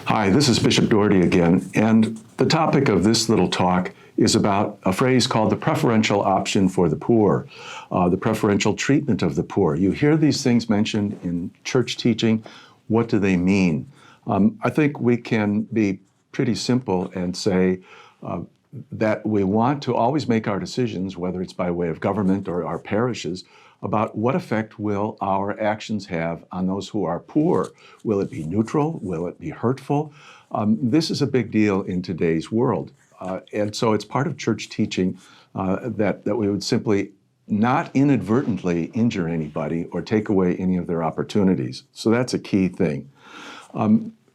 Hi, this is Bishop Doherty again, and the topic of this little talk is about a phrase called the preferential option for the poor, the preferential treatment of the poor. You hear these things mentioned in church teaching. What do they mean? I think we can be pretty simple and say that we want to always make our decisions, whether it's by way of government or our parishes, about what effect will our actions have on those who are poor. Will it be neutral? Will it be hurtful? This is a big deal in today's world. And so it's part of church teaching that we would simply not inadvertently injure anybody or take away any of their opportunities. So that's a key thing.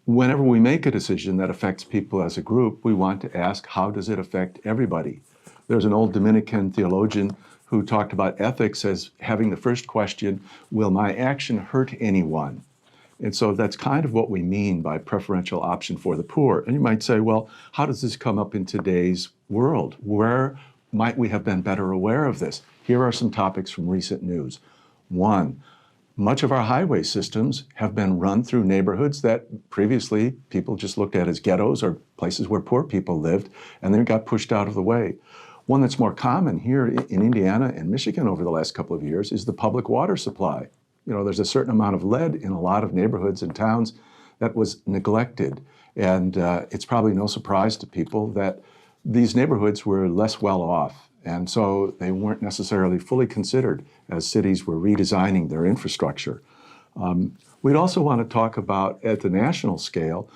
Whenever we make a decision that affects people as a group, we want to ask, how does it affect everybody? There's an old Dominican theologian who talked about ethics as having the first question, will my action hurt anyone? And so that's kind of what we mean by preferential option for the poor. And you might say, well, how does this come up in today's world? Where might we have been better aware of this? Here are some topics from recent news. One, much of our highway systems have been run through neighborhoods that previously people just looked at as ghettos or places where poor people lived, and then got pushed out of the way. One that's more common here in Indiana and Michigan over the last couple of years is the public water supply. You know, there's a certain amount of lead in a lot of neighborhoods and towns that was neglected. And it's probably no surprise to people that these neighborhoods were less well off. And so they weren't necessarily fully considered as cities were redesigning their infrastructure. We'd also want to talk about, at the national scale,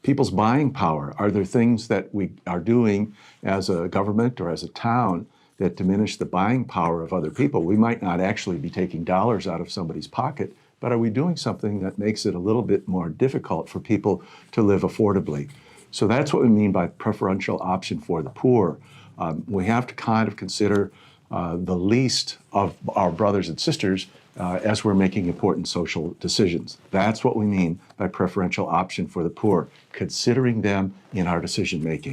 people's buying power. Are there things that we are doing as a government or as a town that diminish the buying power of other people? We might not actually be taking dollars out of somebody's pocket, but are we doing something that makes it a little bit more difficult for people to live affordably? So that's what we mean by preferential option for the poor. We have to kind of consider the least of our brothers and sisters as we're making important social decisions. That's what we mean by preferential option for the poor, considering them in our decision making.